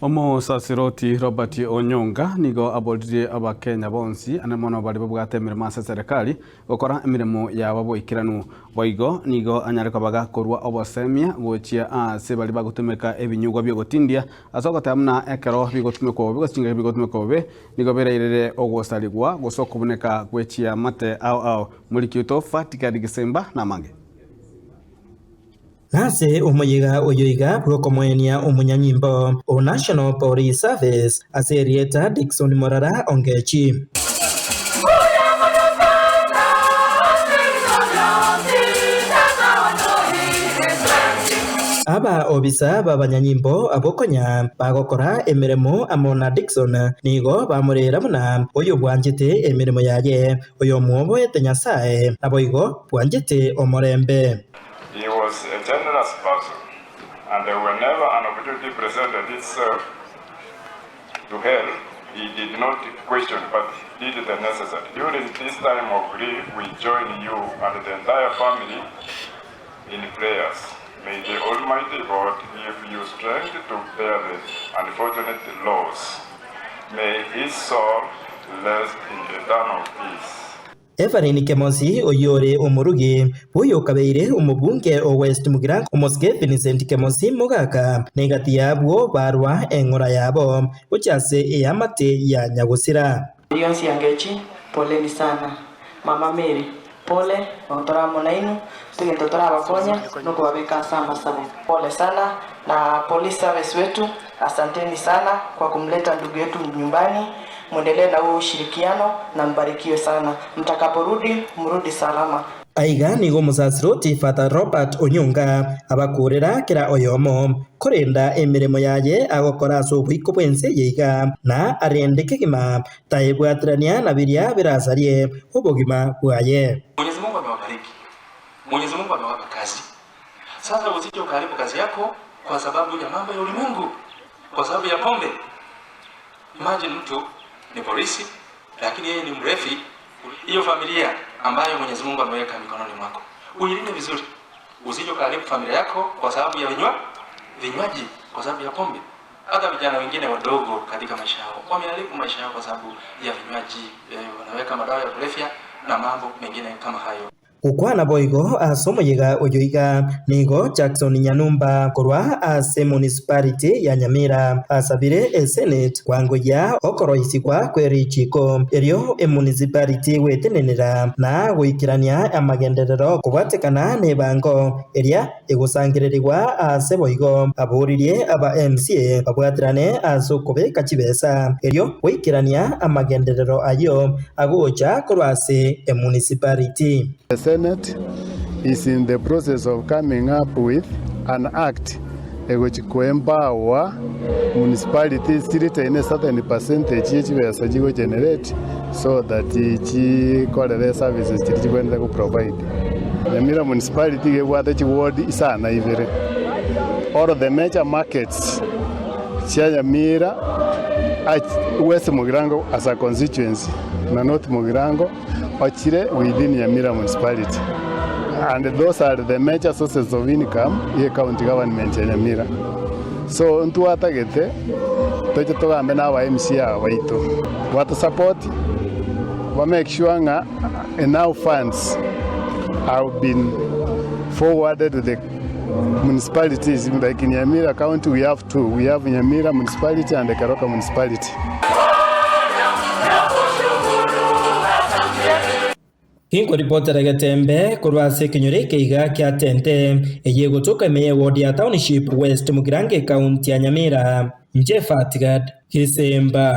Omusasiroti Robert Onyonga nigo abolire abakenya bonsi anemono bali babwate emirimo ase serikali gukora emirimo yabo boikiranu boigo nigo anyareka baga korwa obosemia gochia ase bali bagutumika ebinyugwa byo gotindia asogotamna ekero bigotumika obo bigosinga bigotumika obo nigo bereirere ogosaligwa gusokuboneka gwechia mate au muri Kyoto Fatika Disemba na mange Nase umuyiga oyoiga bwokomwenia umunyanyimbo o National Police Service aserieta Dickson Morara Ongechi aba obisa babanyanyimbo abokonya bagokora emiremo amona Dickson nigo bamurera muna oyo bwanjete emiremo yaye oyo mwobo etenyasae naboigo bwanjete omorembe. He was a generous person, and whenever an opportunity presented itself to help, he did not question but did the necessary. During this time of grief, we join you and the entire family in prayers. May the Almighty God give you strength to bear the unfortunate loss. May his soul rest in eternal peace. Evarine Kemosi oyore omurugi buyo kabeire umubunge o West Mugirango Omoske Vincent Kemosi Mugaka negati yabwo barwa engora yabo uchase eyamate ya Nyagusira Yonsi Angechi poleni sana Mama Mary pole otora monainu tugentotora bakonya nuko babeka sana pole sana na police service wetu asanteni sana kwa kumleta ndugu yetu nyumbani. Mwendelee na ushirikiano na mbarikiwe sana. Mtakaporudi mrudi salama. Aiga nigo musasiroti Father Robert Onyonga abakurira kira oyomo kurenda emirimo yaye agokora sobwiko bwense yiga na arendeke gima taibwatrania na biria birasarie ubogima bwaye. Mwenyezi Mungu amewabariki. Mwenyezi Mungu amewapa kazi. Sasa usije ukaribu kazi yako kwa sababu ya mambo ya ulimwengu, kwa sababu ya pombe. Imagine mtu ni polisi lakini yeye ni mrefi. Hiyo familia ambayo Mwenyezi Mungu ameweka mikononi mwako uilinde vizuri, usije ukaharibu familia yako kwa sababu ya vinywaji, kwa sababu ya pombe. Hata vijana wengine wadogo katika maisha yao wameharibu maisha yao kwa sababu ya vinywaji, wanaweka madawa ya kulevya na mambo mengine kama hayo. Ukwana boigo asomoyiga oyoiga nigo Jackson Nyanumba korwa ase municipality ya Nyamira asabire Senate kwangoya okoroisikwa kwerichiko erio municipality wetenenera na gwikirania amagenderero kubwatekana nebango eria egusangiririrwa ase boigo aburirie aba MCA babwatirane asokobe kachibesa erio gwikirania amagenderero ayo agocha korwa ase municipality. The Senate is in the process of coming up with an act which will empower municipalities to retain a certain percentage each will generate so that each quality services to provide. The Nyamira municipality what ward is ana ivere. All of the major markets Nyamira West Mugirango as a constituency, na North Mugirango Ochire within Nyamira municipality, and those are the major sources of income in county government in Nyamira. So ntuatagete toje togambe na wa MCA waitu what support we make sure nga enough funds have been forwarded to the municipalities. Like in Nyamira county we have two, we have Nyamira municipality and the Karoka municipality. Kinko reporter Gatembe kurwase kinyoreke iga kya tente eyego toka meye ward ya township West Mugirango county ya Nyamira Fatika Disemba.